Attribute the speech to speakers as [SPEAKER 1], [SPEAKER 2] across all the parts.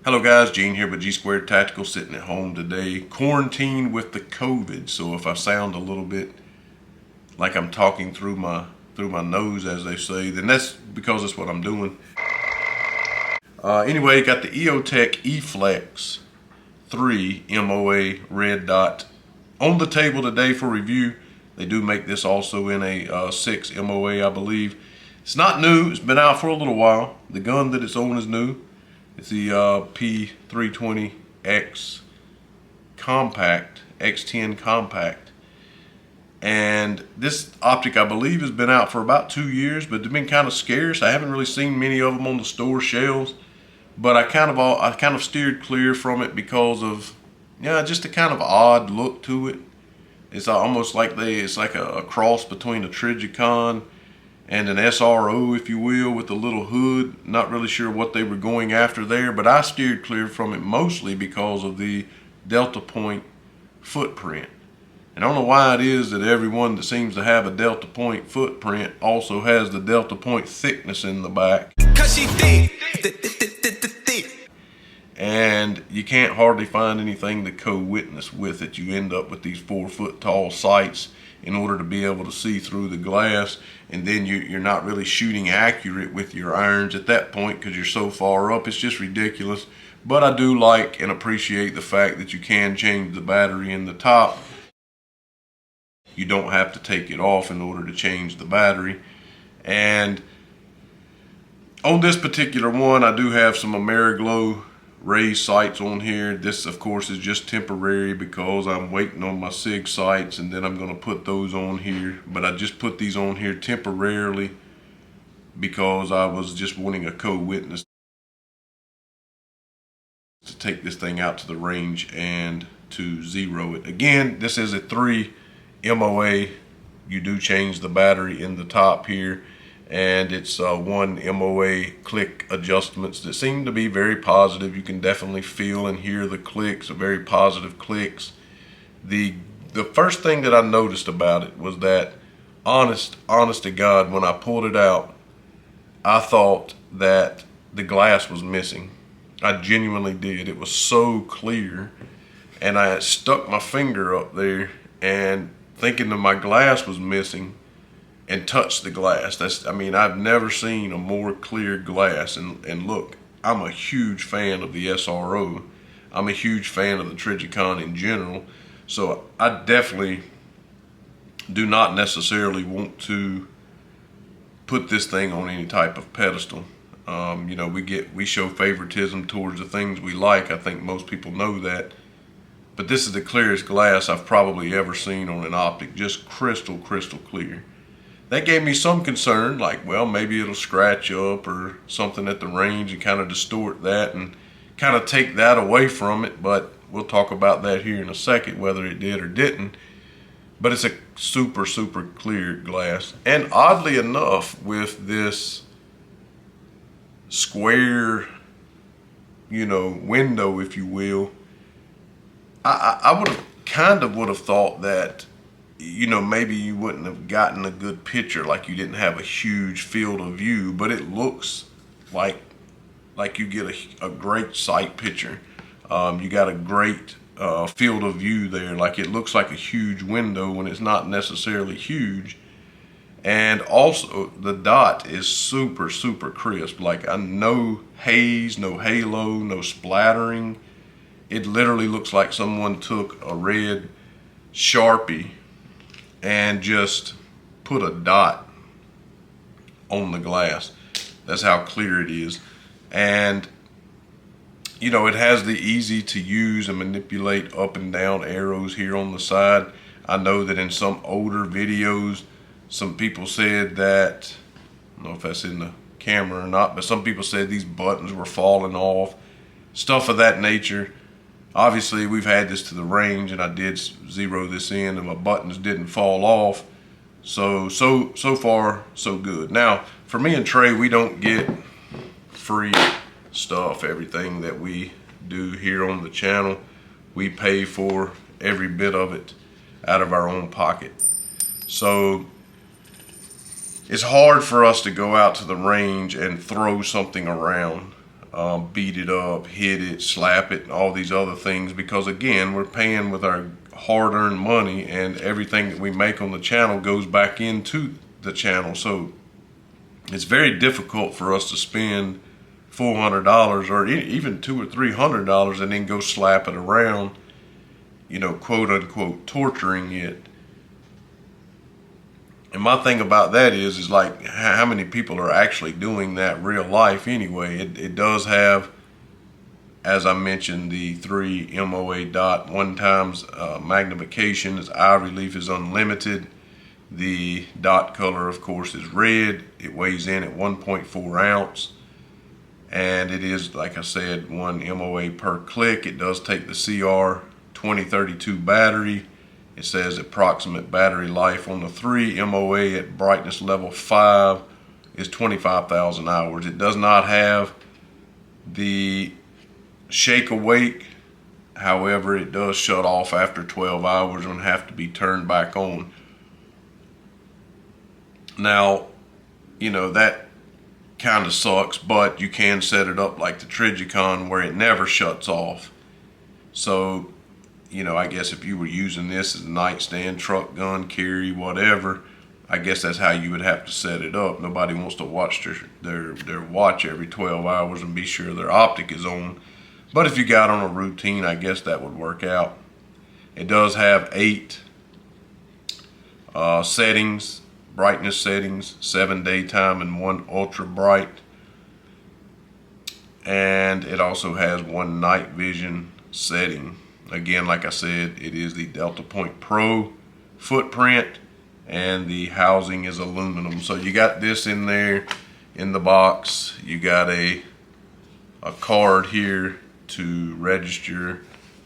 [SPEAKER 1] Hello guys, Gene here with G Squared Tactical, sitting at home today, quarantined with the COVID. So if I sound a little bit like I'm talking through my nose, as they say, then that's because that's what I'm doing. Anyway, got the EOTech Eflx 3 MOA red dot on the table today for review. They do make this also in a 6 MOA, I believe. It's not new. It's been out for a little while. The gun that it's on is new. It's the P320X compact, X-ten compact. And this optic, I believe, has been out for about 2 years, but they've been kind of scarce. I haven't really seen many of them on the store shelves, but I kind of steered clear from it because of, just a kind of odd look to it. It's almost like it's like a cross between a Trigicon and an SRO, if you will, with a little hood. Not really sure what they were going after there, but I steered clear from it mostly because of the delta point footprint. And I don't know why it is that everyone that seems to have a delta point footprint also has the delta point thickness in the back. Cause she thick. And you can't hardly find anything to co-witness with it. You end up with these 4-foot tall sights in order to be able to see through the glass, and then you're not really shooting accurate with your irons at that point because you're so far up. It's just ridiculous. But I do like and appreciate the fact that you can change the battery in the top. You don't have to take it off in order to change the battery. And on this particular one, I do have some Ameriglow raised sights on here. This of course is just temporary because I'm waiting on my Sig sights, and then I'm going to put those on here. But I just put these on here temporarily because I was just wanting a co-witness to take this thing out to the range and to zero it. Again, this is a 3 MOA. You do change the battery in the top here, and it's 1 MOA click adjustments that seem to be very positive. You can definitely feel and hear the clicks, very positive clicks. The first thing that I noticed about it was that, honest to God, when I pulled it out, I thought that the glass was missing. I genuinely did. It was so clear, and I stuck my finger up there and thinking that my glass was missing, and touch the glass. I've never seen a more clear glass. And look, I'm a huge fan of the SRO. I'm a huge fan of the Trigicon in general. So I definitely do not necessarily want to put this thing on any type of pedestal. We show favoritism towards the things we like. I think most people know that. But this is the clearest glass I've probably ever seen on an optic. Just crystal clear. That gave me some concern, like, well, maybe it'll scratch up or something at the range and kind of distort that and kind of take that away from it. But we'll talk about that here in a second, whether it did or didn't. But it's a super clear glass. And oddly enough, with this square, window, if you will, I would have thought that, maybe you wouldn't have gotten a good picture, like you didn't have a huge field of view, but it looks like you get a great sight picture. You got a great field of view there. Like, it looks like a huge window when it's not necessarily huge. And also the dot is super crisp. Like, no haze, no halo, no splattering. It literally looks like someone took a red Sharpie and just put a dot on the glass. That's how clear it is. And it has the easy to use and manipulate up and down arrows here on the side. I know that in some older videos, some people said that, I don't know if that's in the camera or not, but some people said these buttons were falling off, stuff of that nature. Obviously, we've had this to the range, and I did zero this in, and my buttons didn't fall off. So far, so good. Now, for me and Trey, we don't get free stuff. Everything that we do here on the channel, we pay for every bit of it out of our own pocket. So it's hard for us to go out to the range and throw something around beat it up, hit it, slap it, and all these other things, because again, we're paying with our hard-earned money, and everything that we make on the channel goes back into the channel. So it's very difficult for us to spend $400 or even $200 or $300 and then go slap it around, you know, quote unquote torturing it. And my thing about that is like, how many people are actually doing that real life anyway? It does have, as I mentioned, the 3 MOA dot 1 times magnification. Its eye relief is unlimited. The dot color, of course, is red. It weighs in at 1.4 ounce. And it is, like I said, 1 MOA per click. It does take the CR 2032 battery. It says approximate battery life on the 3 MOA at brightness level 5 is 25,000 hours. It does not have the shake awake. However, it does shut off after 12 hours and have to be turned back on. Now, you know, that kind of sucks, but you can set it up like the Trijicon where it never shuts off. So, you know, I guess if you were using this as a nightstand, truck gun, carry, whatever, I guess that's how you would have to set it up. Nobody wants to watch their watch every 12 hours and be sure their Optic is on. But if you got on a routine, I guess that would work out. It does have 8 settings, brightness settings, 7 daytime and 1 ultra bright. And it also has 1 night vision setting. Again, like I said, it is the Delta Point Pro footprint, and the housing is aluminum. So you got this in there in the box. You got a card here to register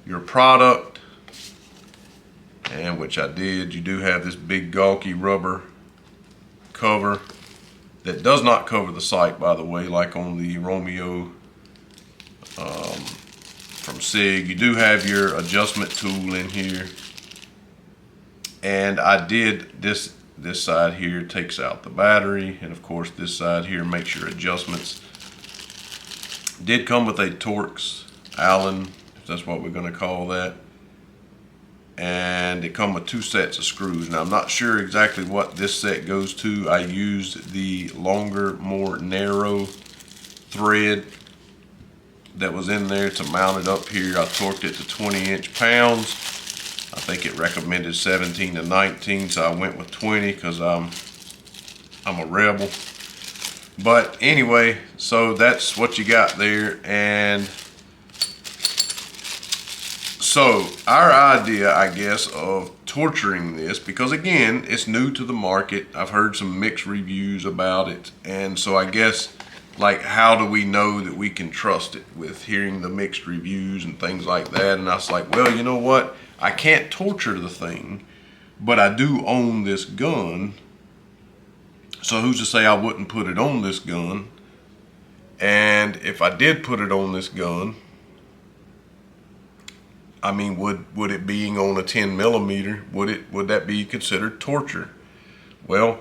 [SPEAKER 1] your product, and which I did. You do have this big gawky rubber cover that does not cover the sight, by the way, like on the Romeo from Sig. You do have your adjustment tool in here, and I did this side here takes out the battery, and of course this side here makes your adjustments. Did come with a Torx Allen, if that's what we're going to call that, and it come with 2 sets of screws. Now I'm not sure exactly what this set goes to. I used the longer, more narrow thread that was in there to mount it up here. I torqued it to 20 inch-pounds. I think it recommended 17 to 19, so I went with 20 because I'm a rebel. But anyway, so that's what you got there. And so our idea, I guess, of torturing this, because again, it's new to the market. I've heard some mixed reviews about it, and so I guess, like, how do we know that we can trust it with hearing the mixed reviews and things like that? And I was like, well, you know what? I can't torture the thing, but I do own this gun. So who's to say I wouldn't put it on this gun? And if I did put it on this gun, I mean, would it being on a 10 millimeter, would that be considered torture? Well,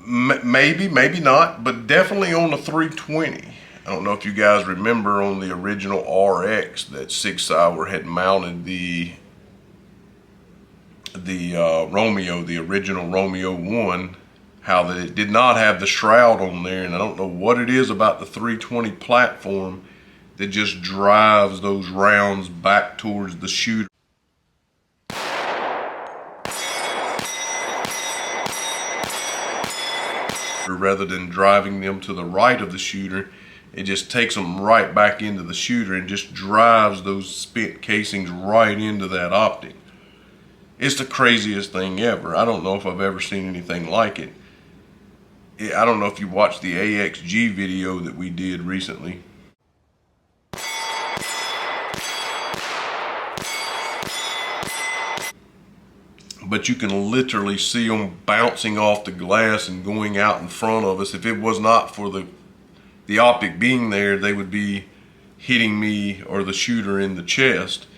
[SPEAKER 1] maybe, maybe not, but definitely on the 320. I don't know if you guys remember on the original RX that Sig Sauer had mounted the Romeo, the original Romeo 1, how that it did not have the shroud on there, and I don't know what it is about the 320 platform that just drives those rounds back towards the shooter rather than driving them to the right of the shooter. It just takes them right back into the shooter and just drives those spent casings right into that optic. It's the craziest thing ever. I don't know if I've ever seen anything like it. I don't know if you watched the AXG video that we did recently. But you can literally see them bouncing off the glass and going out in front of us. If it was not for the optic being there, they would be hitting me or the shooter in the chest.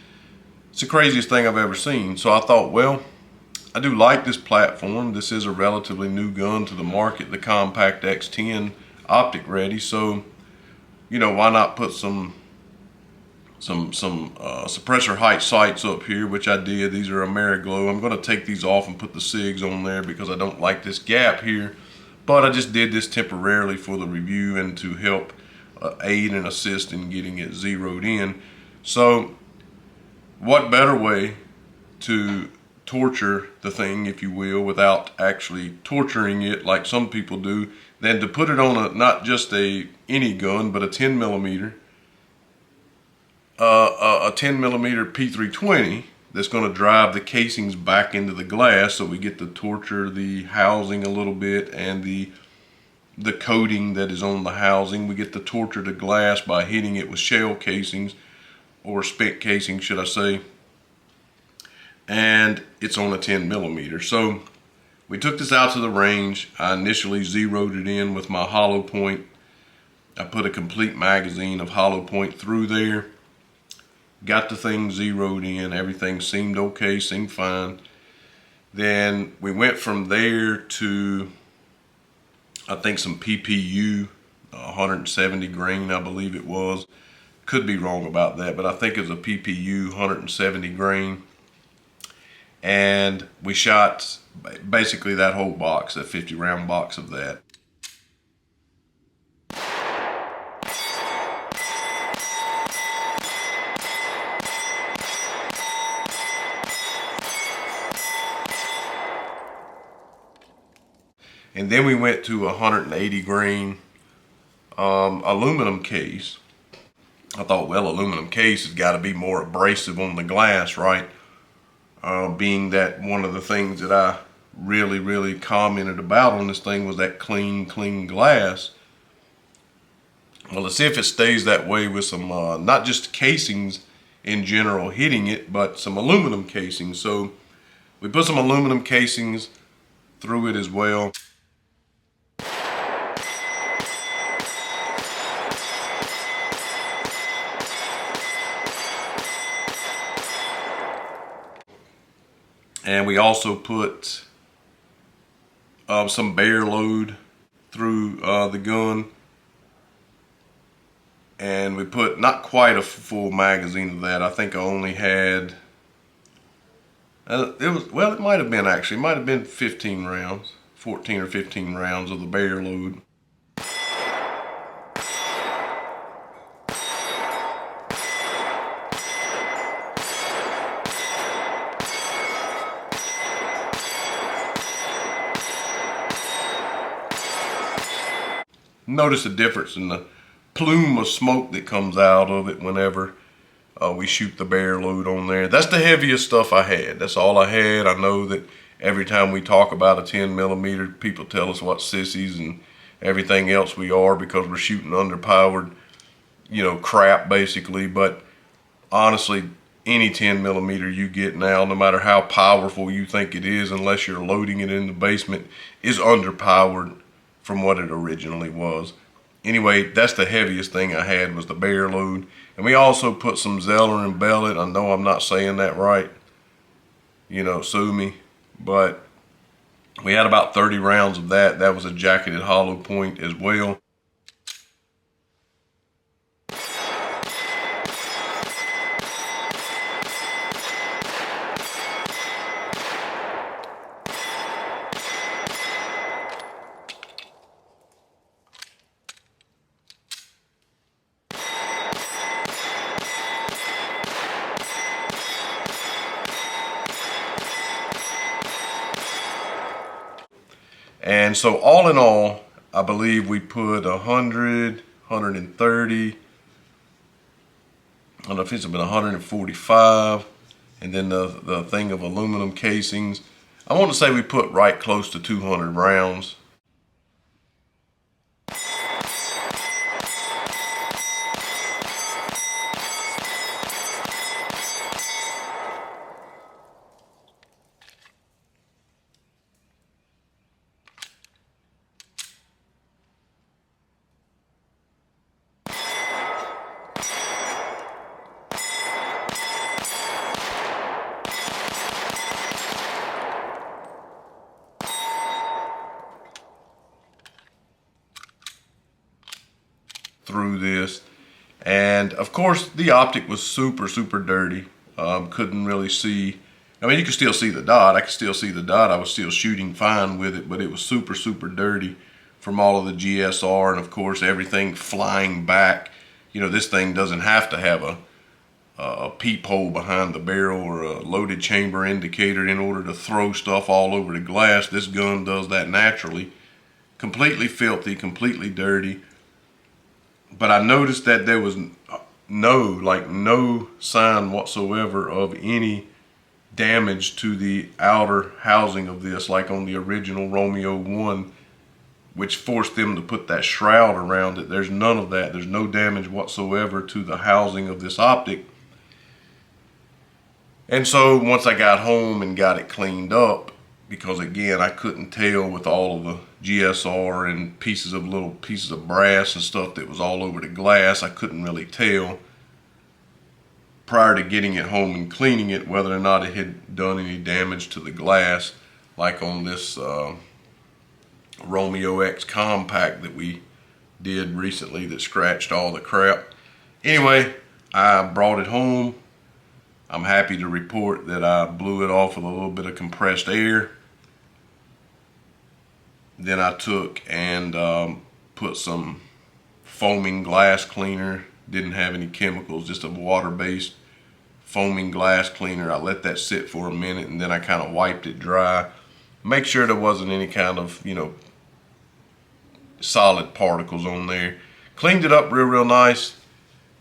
[SPEAKER 1] It's the craziest thing I've ever seen. So I thought, well, I do like this platform. This is a relatively new gun to the market, the Compact X-ten. Optic ready. So, you know, why not put some suppressor height sights up here, which I did. These are Ameriglow. I'm going to take these off and put the Sigs on there because I don't like this gap here. But I just did this temporarily for the review and to help aid and assist in getting it zeroed in. So what better way to torture the thing, if you will, without actually torturing it like some people do, than to put it on a, not just any gun, but a 10 millimeter a 10 millimeter P320 that's going to drive the casings back into the glass, so we get to torture the housing a little bit and the coating that is on the housing. We get to torture the glass by hitting it with shell casings, or spent casing should I say, and it's on a 10 millimeter. So we took this out to the range. I initially zeroed it in with my hollow point. I put a complete magazine of hollow point through there. Got the thing zeroed in, everything seemed okay, seemed fine. Then we went from there to, I think, some PPU, 170 grain, I believe it was. Could be wrong about that, but I think it was a PPU 170 grain. And we shot basically that whole box, that 50 round box of that. And then we went to a 180 grain aluminum case. I thought, well, aluminum case has got to be more abrasive on the glass, right? Being that one of the things that I really commented about on this thing was that clean glass. Well, let's see if it stays that way with some, not just casings in general hitting it, but some aluminum casings. So we put some aluminum casings through it as well. And we also put some bear load through the gun. And we put not quite a full magazine of that. I think I only had, it might have been actually, it might have been 15 rounds, 14 or 15 rounds of the bear load. Notice the difference in the plume of smoke that comes out of it whenever we shoot the bear load on there. That's the heaviest stuff I had. That's all I had. I know that every time we talk about a 10 millimeter, people tell us what sissies and everything else we are because we're shooting underpowered, you know, crap basically. But honestly, any 10 millimeter you get now, no matter how powerful you think it is, unless you're loading it in the basement, is underpowered from what it originally was. Anyway, that's the heaviest thing I had, was the bear load. And we also put some Zeller and Bellet. I know I'm not saying that right, you know, sue me, but we had about 30 rounds of that. That was a jacketed hollow point as well. And so all in all, I believe we put 100, 130, I don't know if it's been 145, and then the thing of aluminum casings. I want to say we put right close to 200 rounds. And of course the Optic was super dirty. Couldn't really see. I mean, you could still see the dot. I could still see the dot. I was still shooting fine with it, but it was super dirty from all of the GSR, and of course everything flying back. You know, this thing doesn't have to have a peephole behind the barrel or a loaded chamber indicator in order to throw stuff all over the glass. This gun does that naturally. Completely filthy, completely dirty. But I noticed that there was no sign whatsoever of any damage to the outer housing of this, like on the original Romeo 1, which forced them to put that shroud around it. There's none of that. There's no damage whatsoever to the housing of this Optic. And so once I got home and got it cleaned up, because again, I couldn't tell with all of the GSR and little pieces of brass and stuff that was all over the glass, I couldn't really tell prior to getting it home and cleaning it whether or not it had done any damage to the glass, like on this Romeo X compact that we did recently that scratched all the crap. Anyway, I brought it home. I'm happy to report that I blew it off with a little bit of compressed air. Then I took and put some foaming glass cleaner. Didn't have any chemicals, just a water-based foaming glass cleaner. I let that sit for a minute, and then I kind of wiped it dry. Make sure there wasn't any kind of, you know, solid particles on there. Cleaned it up real nice.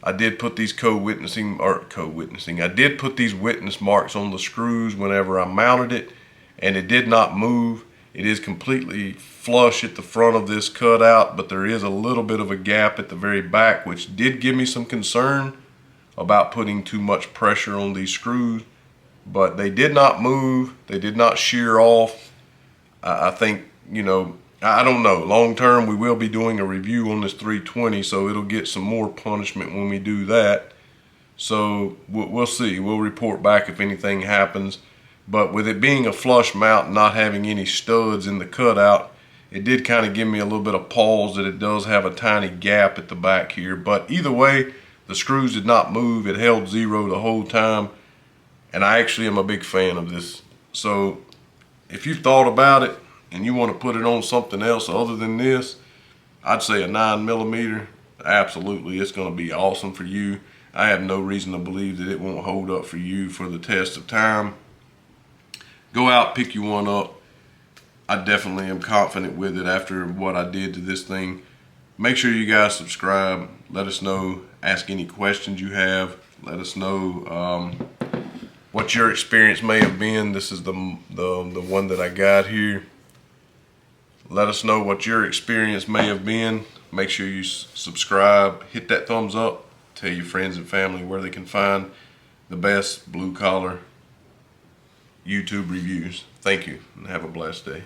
[SPEAKER 1] I did put these I did put these witness marks on the screws whenever I mounted it, and it did not move. It is completely flush at the front of this cutout, but there is a little bit of a gap at the very back, which did give me some concern about putting too much pressure on these screws. But they did not move. They did not shear off. I think, you know, I don't know. Long term, we will be doing a review on this 320, so it'll get some more punishment when we do that. So we'll see. We'll report back if anything happens. But with it being a flush mount and not having any studs in the cutout, it did kind of give me a little bit of pause that it does have a tiny gap at the back here. But either way, the screws did not move. It held zero the whole time. And I actually am a big fan of this. So if you've thought about it and you want to put it on something else other than this, I'd say a 9mm. Absolutely, it's going to be awesome for you. I have no reason to believe that it won't hold up for you for the test of time. Go out, pick you one up. I definitely am confident with it after what I did to this thing. Make sure you guys subscribe. Let us know. Ask any questions you have. Let us know what your experience may have been. This is the one that I got here. Let us know what your experience may have been. Make sure you subscribe. Hit that thumbs up. Tell your friends and family where they can find the best blue collar YouTube reviews. Thank you and have a blessed day.